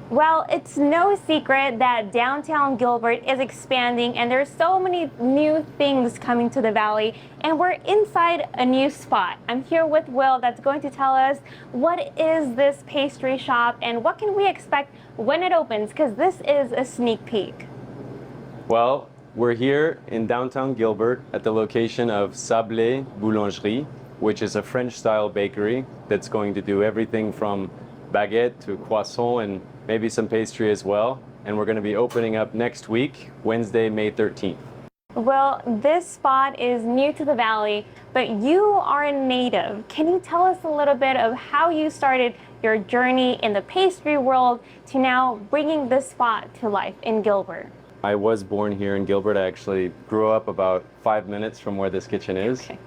Well, it's no secret that downtown Gilbert is expanding and there's so many new things coming to the valley, and we're inside a new spot. I'm here with Will that's going to tell us what is this pastry shop and what can we expect when it opens, because this is a sneak peek. Well, we're here in downtown Gilbert at the location of Sablé Boulangerie, which is a French-style bakery that's going to do everything from baguette to croissant and maybe some pastry as well. And we're going to be opening up next week, Wednesday, May 13th. Well, this spot is new to the valley, but you are a native. Can you tell us a little bit of how you started your journey in the pastry world to now bringing this spot to life in Gilbert? I was born here in Gilbert. I actually grew up about 5 minutes from where this kitchen is. Okay.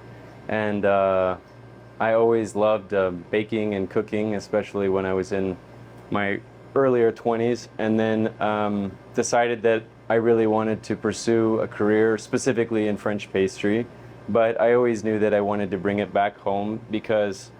And I always loved baking and cooking, especially when I was in my earlier 20s, and then decided that I really wanted to pursue a career specifically in French pastry. But I always knew that I wanted to bring it back home because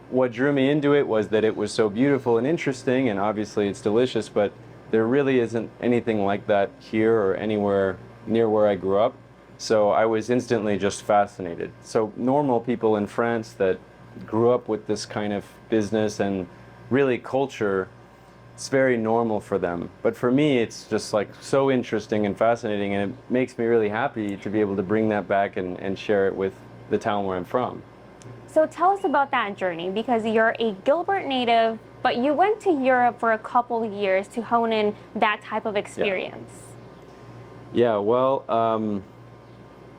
what drew me into it was that it was so beautiful and interesting, and obviously it's delicious, but there really isn't anything like that here or anywhere near where I grew up. So I was instantly just fascinated. So normal people in France that grew up with this kind of business and really culture, it's very normal for them. But for me, it's just like so interesting and fascinating, and it makes me really happy to be able to bring that back and share it with the town where I'm from. So tell us about that journey, because you're a Gilbert native, but you went to Europe for a couple of years to hone in that type of experience. Yeah, well,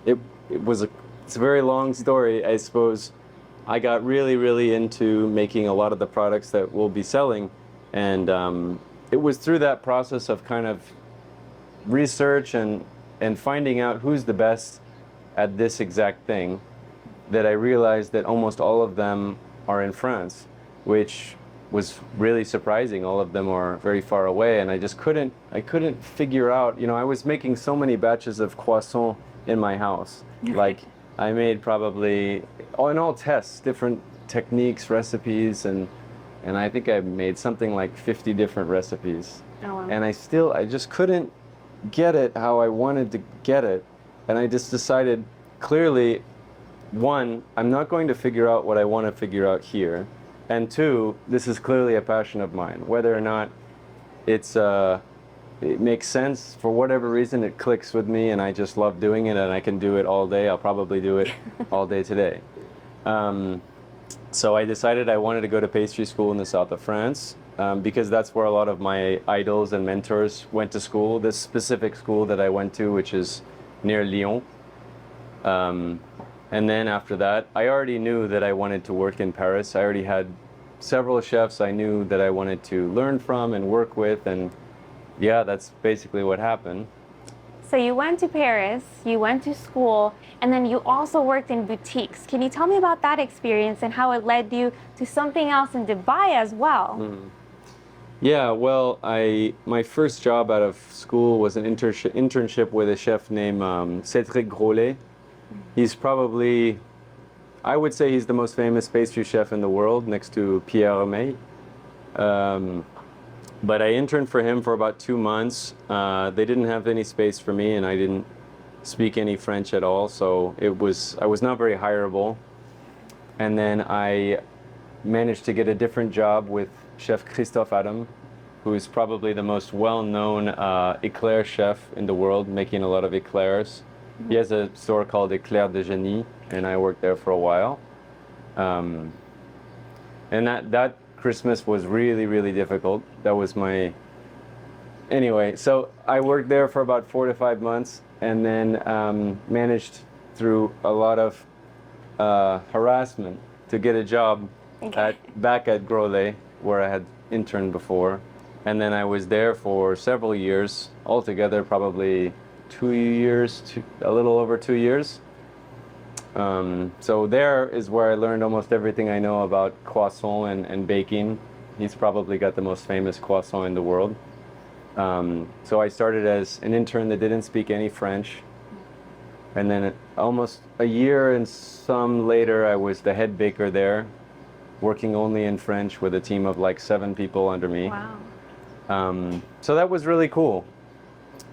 it's a very long story. I suppose I got really into making a lot of the products that we'll be selling, and it was through that process of kind of research and finding out who's the best at this exact thing that I realized that almost all of them are in France, which was really surprising. All of them are very far away, and I couldn't figure out, I was making so many batches of croissant in my house. Like, I made probably, in all tests, different techniques, recipes, and I think I made something like 50 different recipes. Oh, wow. And I just couldn't get it how I wanted to get it. And I just decided, clearly, one, I'm not going to figure out what I want to figure out here. And two, this is clearly a passion of mine. Whether or not it makes sense, for whatever reason, it clicks with me and I just love doing it and I can do it all day. I'll probably do it all day today. So I decided I wanted to go to pastry school in the south of France because that's where a lot of my idols and mentors went to school. This specific school that I went to, which is near Lyon. And then after that, I already knew that I wanted to work in Paris. I already had several chefs I knew that I wanted to learn from and work with, and yeah, that's basically what happened. So you went to Paris, you went to school, and then you also worked in boutiques. Can you tell me about that experience and how it led you to something else in Dubai as well? Mm. Yeah, well, my first job out of school was an internship with a chef named Cédric Grolet. He's probably, I would say he's the most famous pastry chef in the world, next to Pierre Hermé. But I interned for him for about 2 months. They didn't have any space for me, and I didn't speak any French at all, so I was not very hireable. And then I managed to get a different job with Chef Christophe Adam, who is probably the most well-known eclair chef in the world, making a lot of eclairs. He has a store called Eclair de Génie, and I worked there for a while. And that Christmas was really difficult. That was anyway, so I worked there for about 4 to 5 months, and then managed through a lot of harassment to get a job back at Grolet, where I had interned before. And then I was there for several years, altogether probably 2 years, a little over 2 years. So there is where I learned almost everything I know about croissant and baking. He's probably got the most famous croissant in the world. So I started as an intern that didn't speak any French. And then almost a year and some later, I was the head baker there, working only in French with a team of like 7 people under me. Wow. So that was really cool.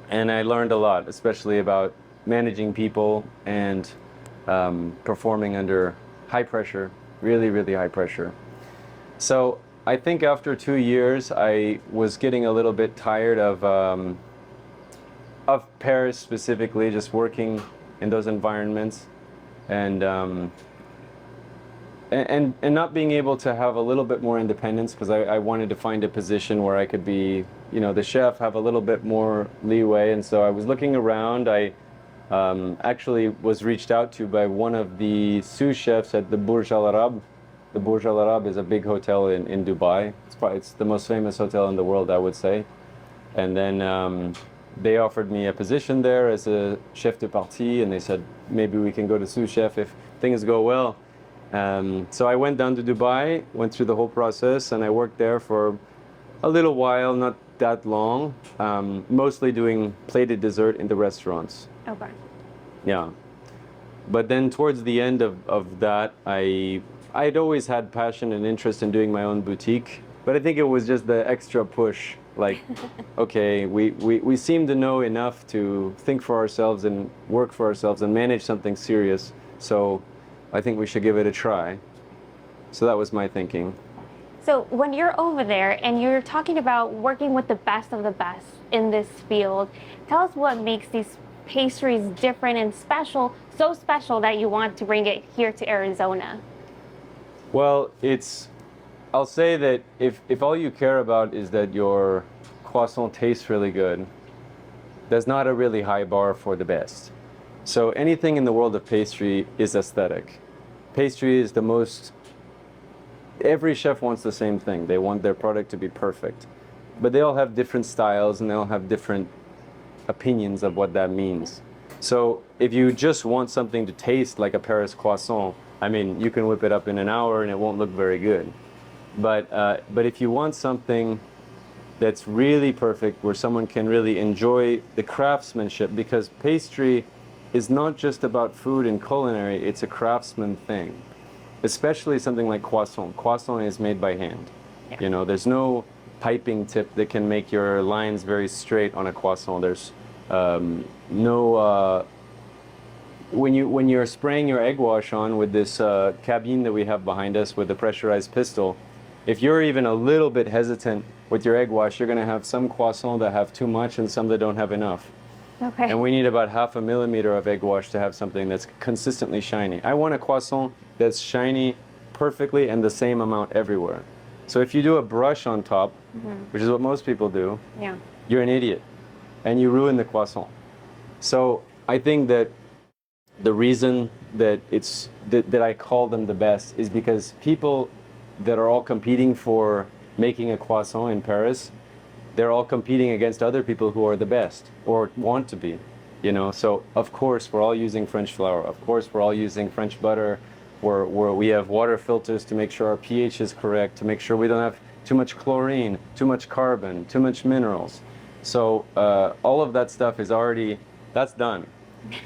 And I learned a lot, especially about managing people and performing under high pressure, really, really high pressure. So I think after 2 years, I was getting a little bit tired of Paris specifically, just working in those environments, and and not being able to have a little bit more independence, because I wanted to find a position where I could be, the chef, have a little bit more leeway. And so I was looking around. I actually was reached out to by one of the sous chefs at the Burj Al Arab. The Burj Al Arab is a big hotel in Dubai. It's the most famous hotel in the world, I would say. And then they offered me a position there as a chef de partie, and they said maybe we can go to sous chef if things go well. So I went down to Dubai, went through the whole process, and I worked there for a little while, not that long, mostly doing plated dessert in the restaurants. Okay. Yeah. But then towards the end of that, I'd always had passion and interest in doing my own boutique, but I think it was just the extra push. Like, okay, we seem to know enough to think for ourselves and work for ourselves and manage something serious. So I think we should give it a try. So that was my thinking. So when you're over there and you're talking about working with the best of the best in this field, tell us what makes these pastries different and special, so special that you want to bring it here to Arizona. Well, I'll say that if all you care about is that your croissant tastes really good, there's not a really high bar for the best. So anything in the world of pastry is aesthetic. Pastry is every chef wants the same thing. They want their product to be perfect. But they all have different styles and they all have different opinions of what that means. So if you just want something to taste like a Paris croissant, I mean, you can whip it up in an hour and it won't look very good. But if you want something that's really perfect, where someone can really enjoy the craftsmanship, because pastry is not just about food and culinary, it's a craftsman thing. Especially something like croissant. Croissant is made by hand. Yeah. There's no piping tip that can make your lines very straight on a croissant. There's no... When you're spraying your egg wash on with this cabine that we have behind us with the pressurized pistol, if you're even a little bit hesitant with your egg wash, you're going to have some croissants that have too much and some that don't have enough. Okay. And we need about 0.5 millimeter of egg wash to have something that's consistently shiny. I want a croissant that's shiny perfectly and the same amount everywhere. So if you do a brush on top, which is what most people do, yeah, you're an idiot and you ruin the croissant. So I think that the reason that that I call them the best is because people that are all competing for making a croissant in Paris, they're all competing against other people who are the best or want to be, So of course we're all using French flour. Of course we're all using French butter. Where we have water filters to make sure our pH is correct, to make sure we don't have too much chlorine, too much carbon, too much minerals. So all of that stuff that's done.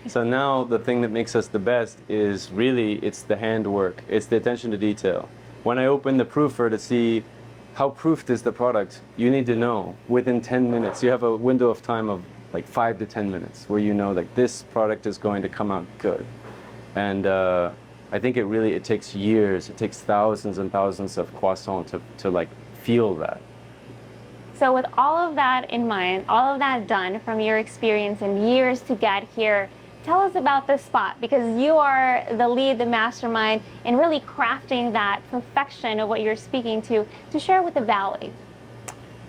So now the thing that makes us the best is really, it's the handwork. It's the attention to detail. When I open the proofer to see how proofed is the product, you need to know within 10 minutes. You have a window of time of like 5 to 10 minutes where you know like this product is going to come out good. And I think it takes years, it takes thousands and thousands of croissants to like feel that. So with all of that in mind, all of that done from your experience and years to get here, tell us about this spot, because you are the lead, the mastermind, in really crafting that perfection of what you're speaking to share with the Valley.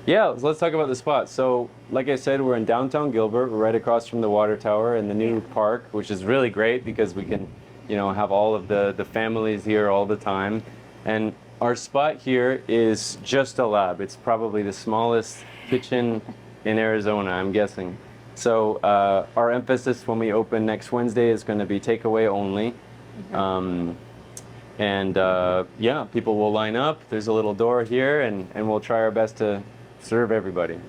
Yeah, let's talk about the spot. So, like I said, we're in downtown Gilbert. We're right across from the water tower and the new park, which is really great because we can, have all of the families here all the time. And our spot here is just a lab. It's probably the smallest kitchen in Arizona, I'm guessing. So our emphasis when we open next Wednesday is going to be takeaway only. People will line up. There's a little door here, and we'll try our best to serve everybody.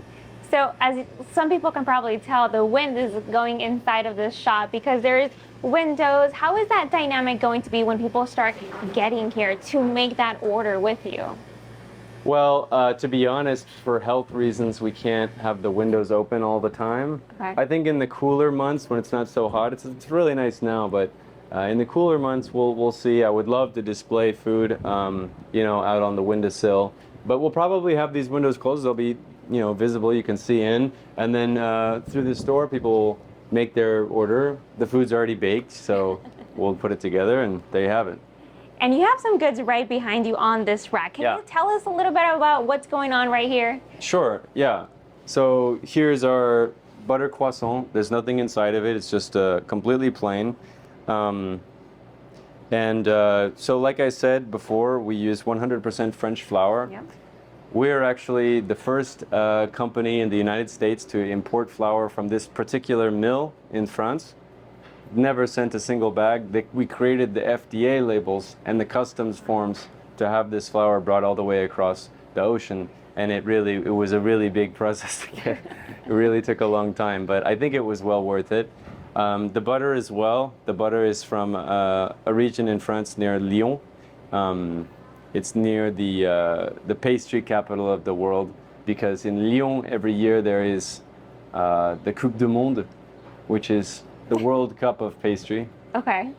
So as some people can probably tell, the wind is going inside of this shop because there's windows. How is that dynamic going to be when people start getting here to make that order with you? Well, to be honest, for health reasons, we can't have the windows open all the time. Okay. I think in the cooler months when it's not so hot, it's really nice now, but in the cooler months, we'll see. I would love to display food, out on the windowsill, but we'll probably have these windows closed. They'll be, visible. You can see in, and then through the store, people make their order. The food's already baked, so we'll put it together, and there you have it. And you have some goods right behind you on this rack. Can Yeah. you tell us a little bit about what's going on right here? Sure, yeah. So here's our butter croissant. There's nothing inside of it. It's just completely plain. So like I said before, we use 100% French flour. Yeah. We're actually the first company in the United States to import flour from this particular mill in France. Never sent a single bag. We created the FDA labels and the customs forms to have this flour brought all the way across the ocean. And it was a really big process to get. It really took a long time, but I think it was well worth it. The butter as well. The butter is from a region in France near Lyon. It's near the pastry capital of the world, because in Lyon every year there is the Coupe du Monde, which is the World Cup of pastry. Okay.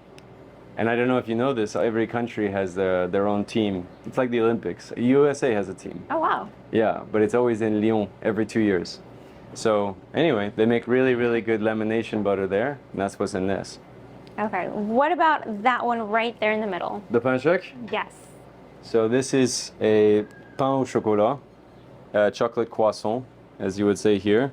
And I don't know if you know this, every country has their own team. It's like the Olympics. USA has a team. Oh, wow. Yeah, but it's always in Lyon every 2 years. So anyway, they make really, really good lamination butter there, and that's what's in this. Okay. What about that one right there in the middle? The pain choc? Yes. So this is a pain au chocolat, chocolate croissant, as you would say here.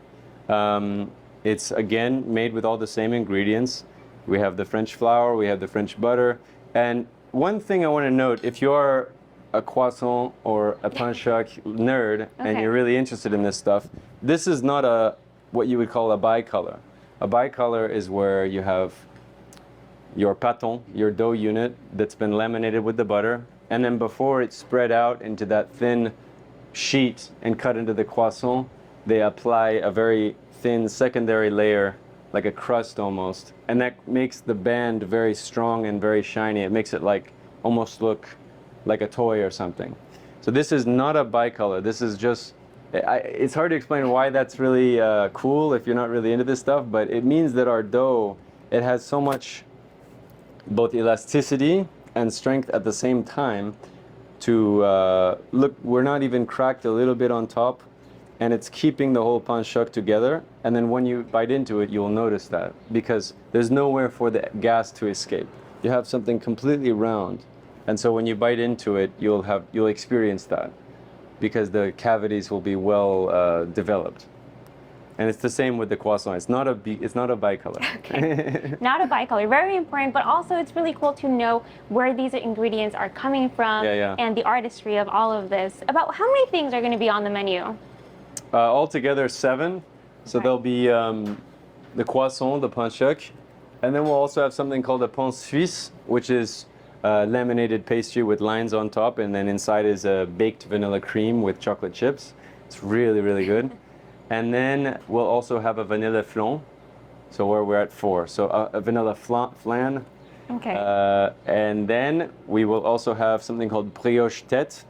It's again made with all the same ingredients. We have the French flour, we have the French butter. And one thing I want to note, if you are a croissant or a pain choc nerd and Okay. you're really interested in this stuff, this is not what you would call a bicolor. A bicolor is where you have your pâton, your dough unit that's been laminated with the butter, and then before it's spread out into that thin sheet and cut into the croissant, they apply a very thin secondary layer, like a crust almost, and that makes the band very strong and very shiny. It makes it almost look like a toy or something. So this is not a bicolor. This is just, it's hard to explain why that's really cool if you're not really into this stuff, but it means that our dough, it has so much both elasticity and strength at the same time to look, we're not even cracked a little bit on top, and it's keeping the whole pain choc together. And then when you bite into it, you'll notice that, because there's nowhere for the gas to escape. You have something completely round, and so when you bite into it, you'll experience that, because the cavities will be well developed. And it's the same with the croissant. It's not a bicolor. Okay. Not a bicolor. Very important, but also it's really cool to know where these ingredients are coming from. Yeah. And the artistry of all of this. About how many things are going to be on the menu? Altogether 7. So Okay. there'll be the croissant, the pain choc, and then we'll also have something called a pain suisse, which is laminated pastry with lines on top, and then inside is a baked vanilla cream with chocolate chips. It's really, really good. And then we'll also have a vanilla flan, so we're at 4. So a vanilla flan. Okay. And then we will also have something called brioche tête,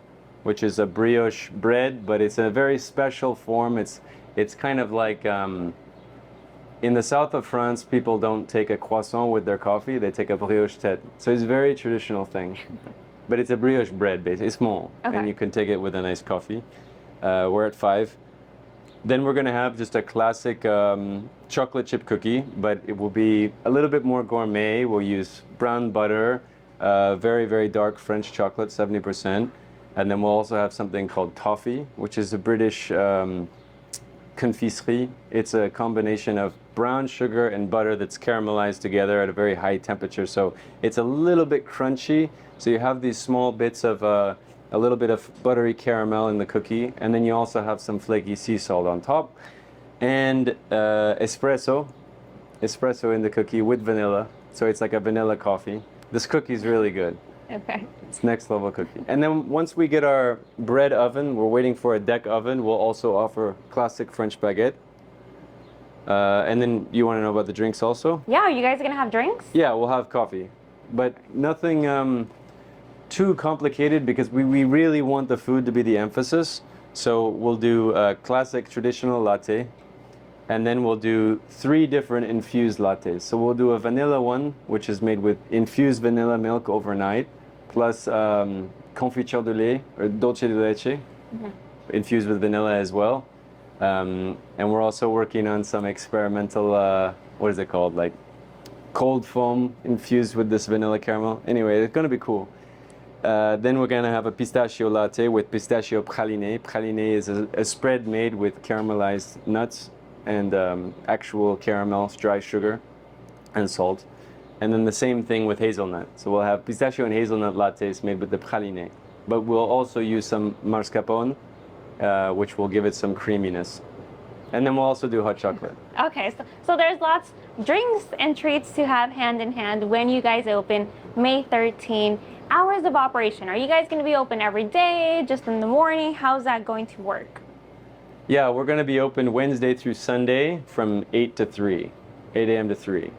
which is a brioche bread, but it's a very special form. It's kind of like, in the south of France, people don't take a croissant with their coffee, they take a brioche tête. So it's a very traditional thing. But it's a brioche bread, basically. It's small, Okay. and you can take it with a nice coffee. We're at 5. Then we're gonna have just a classic chocolate chip cookie, but it will be a little bit more gourmet. We'll use brown butter, very, very dark French chocolate, 70%. And then we'll also have something called toffee, which is a British confiserie. It's a combination of brown sugar and butter that's caramelized together at a very high temperature. So it's a little bit crunchy. So you have these small bits of a little bit of buttery caramel in the cookie, and then you also have some flaky sea salt on top, and espresso in the cookie with vanilla. So it's like a vanilla coffee. This cookie's really good. Okay. It's next level cookie. And then once we get our bread oven, we're waiting for a deck oven. We'll also offer classic French baguette. And then you want to know about the drinks also? Yeah, are you guys going to have drinks? Yeah, we'll have coffee, but nothing too complicated because we really want the food to be the emphasis. So we'll do a classic traditional latte, and then we'll do 3 different infused lattes. So we'll do a vanilla one, which is made with infused vanilla milk overnight, plus confiture de lait, or dulce de leche, infused with vanilla as well. And we're also working on some experimental, what is it called? Like cold foam infused with this vanilla caramel. Anyway, it's gonna be cool. Then we're gonna have a pistachio latte with pistachio praliné. Praliné is a spread made with caramelized nuts and actual caramel, dry sugar, and salt. And then the same thing with hazelnut. So we'll have pistachio and hazelnut lattes made with the praliné. But we'll also use some mascarpone, which will give it some creaminess. And then we'll also do hot chocolate. Okay, so there's lots drinks and treats to have hand in hand when you guys open May 13. Hours of operation. Are you guys going to be open every day, just in the morning? How's that going to work? Yeah, we're going to be open Wednesday through Sunday from 8 to 3, 8 a.m. to 3.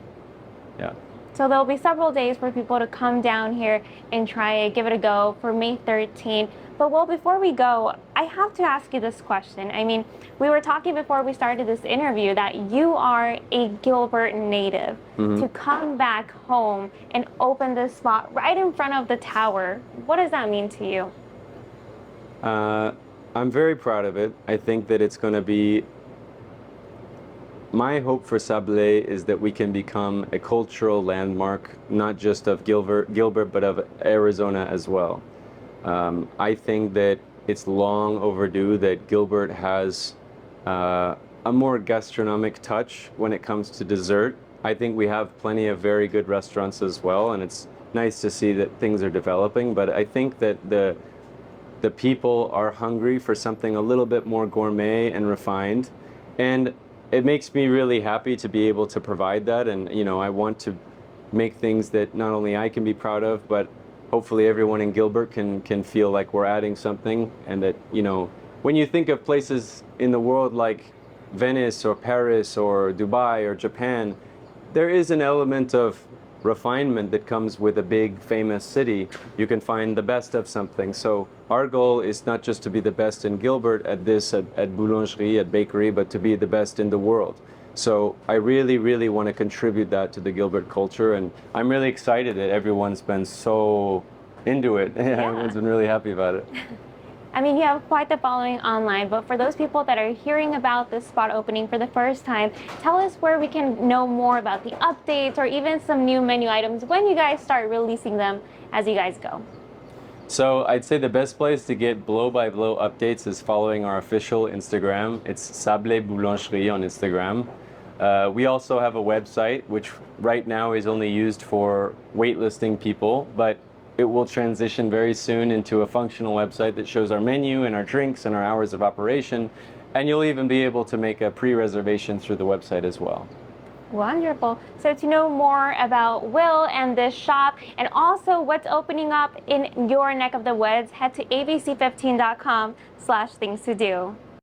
Yeah. So there'll be several days for people to come down here and try it, give it a go for May 13. But well, before we go, I have to ask you this question. I mean, we were talking before we started this interview that you are a Gilbert native. To come back home and open this spot right in front of the tower, what does that mean to you? I'm very proud of it. I think that it's going to be, my hope for Sablé is that we can become a cultural landmark, not just of Gilbert, but of Arizona as well. I think that it's long overdue that Gilbert has a more gastronomic touch when it comes to dessert. I think we have plenty of very good restaurants as well, and it's nice to see that things are developing, but I think that the people are hungry for something a little bit more gourmet and refined, and it makes me really happy to be able to provide that. And you know, I want to make things that not only I can be proud of, but hopefully everyone in Gilbert can feel like we're adding something. And that, you know, when you think of places in the world like Venice or Paris or Dubai or Japan, there is an element of refinement that comes with a big famous city. You can find the best of something. So our goal is not just to be the best in Gilbert at boulangerie, at bakery, but to be the best in the world. So I really, really want to contribute that to the Gilbert culture, and I'm really excited that everyone's been so into it. Yeah. Everyone's been really happy about it. I mean, you have quite the following online, but for those people that are hearing about this spot opening for the first time, tell us where we can know more about the updates or even some new menu items when you guys start releasing them as you guys go. So I'd say the best place to get blow-by-blow updates is following our official Instagram. It's Sablé Boulangerie on Instagram. We also have a website, which right now is only used for waitlisting people, but it will transition very soon into a functional website that shows our menu and our drinks and our hours of operation. And you'll even be able to make a pre-reservation through the website as well. Wonderful. So to know more about Will and this shop and also what's opening up in your neck of the woods, head to abc15.com/things to do.